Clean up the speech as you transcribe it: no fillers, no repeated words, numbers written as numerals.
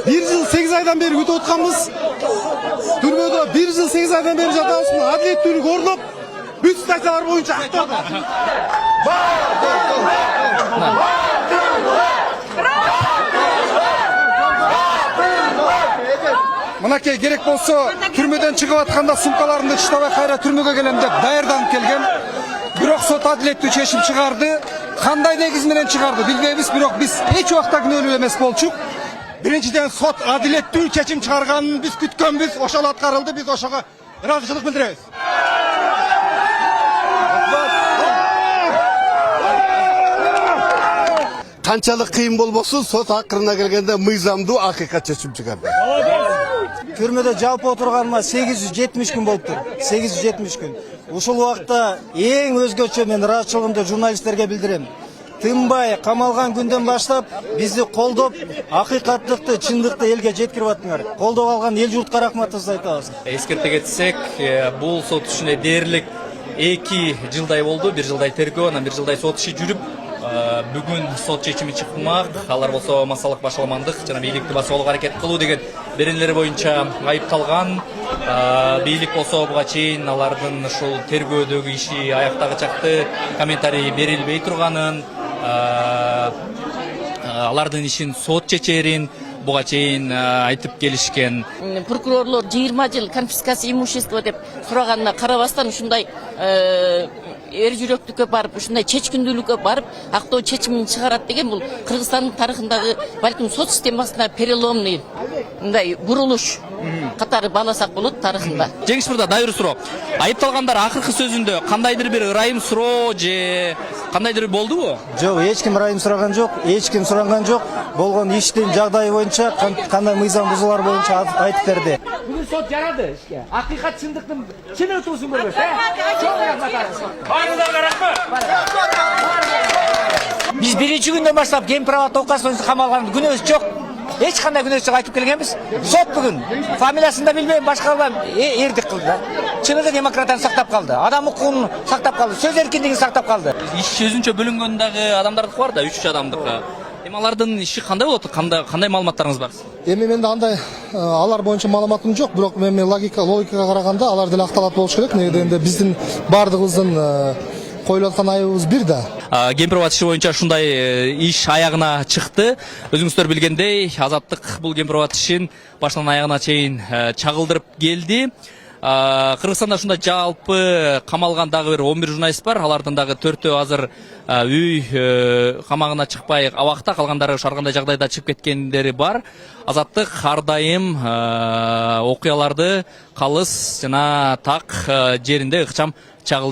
1 жыл 8 айдан бeri күтіп отқанбыз. Түрмеде 1 жыл 8 айдан бeri жатабыз. Адилеттүүлүк орноп, бүт статьялар боюнча актады. Мынакей керек болсо, түрмеден чыгып атканда сумкаларымды таштабай кайра түрмөгө келем деп даярданып келген. Бирок сот адилеттүү чечим чыгарды. Кандай негиз менен чыгарды билбейбиз, бирок биз эч убакта күнөөлүү эмес болчук. Биринчиден сот адилеттүү чечим чыгарганын биз күткөнбүз, ошол аткарылды, биз ошого ыраазычылык билдиребиз. Канчалык кыйын болбосун, сот акырына келгенде мыйзамдуу акыйкат чечим чыгарды. Түрмөдө жалпы отурганыма 870 күн болуптур. 870 күн. Ушул убакта эң өзгөчө мен ыраазычылыгымды журналисттерге билдирем. Тынбай камалган күндөн баштап бизди колдоп, акыйкаттыкты, чындыкты элге жеткирип аттыңар. Колдоп алган эл журтка рахматыбызды айтабыз. Эскерте кетсек, бул сот ишине дээрлик 2 жылдай болду. 1 жылдай тергөө, анан 1 жылдай сот иши жүрүп, бүгүн сот чечими чыкмак. Алар болсо массалык башаламандык жана бийликти басуулук аракет кылуу деген беренелер боюнча айыпталган. Бийлик болсо буга чейин алардын ушул тергөөдөгү иши аяктагы чакты комментарий берилбей турганын, алардын ишин сот чечерин буга чейин айтып келишкен. Прокурорлор 20 жыл конфискация имущества деп сураганына карабастан ушундай эр жүрөктүккө барып, ушундай чечкиндүүлүккө барып, актоо чечимин чыгарат деген бул Кыргызстандын тарыхындагы балким сот системасына переломный мындай бурулуш катары бааласак болот тарыхында. Жеңиш мырза, дайыр суроо. Айыпталгандар акыркы сөзүндө кандайдыр бир ырайым суроо же кандайдыр болдубу? Жок, эч ким ырайым сураган жок, эч ким суранган жок. Болгон иштин жагдайы боюнча, кандай мыйзам бузуулар боюнча айтып берди. Бүгүн сот жарады ишке. Акыйкат чындыктын чын өтүүсүн көрбөс, Биз биринчи күндөн баштап Кемпирова Токас боюнча камалган күнөөбүз жок. Эч кандай күнөөсү жок айтып келгенбиз. Сот бүгүн фамилиясын да билбейм, башкалар эрдик кылды. Чыныгы демократияны сактап калды. Адам укугун сактап калды. Сөз эркиндигин сактап калды. Иш өзүнчө бөлүнгөн дагы адамдардыкы бар да, 3 адамдыкы. Эми алардын иши кандай болот? Кандай маалыматтарыңыз бар? Эми менде андай алар боюнча маалыматым жок, бирок мен логикага караганда алар деле акталат болуш керек. Неге дегенде биздин бардыгыбыздын коюлуп аткан айыбыбыз бир да. Кемпирова иши боюнча ушундай иш аягына чыкты. Өзүңүздөр билгендей, Азаттык бул Кемпирова ишин башынан аягына чейин чагылдырып келди. Кыргызстанда ушундай жалпы камалган дагы бир 11 журналист бар. Алардын дагы 4-өө азыр үй камагына чыкпай абакта, калгандары ар кандай жагдайда чыгып кеткендери бар. Азаттык ар дайым окуяларды калыс жана так жеринде ыкчам чагылдырып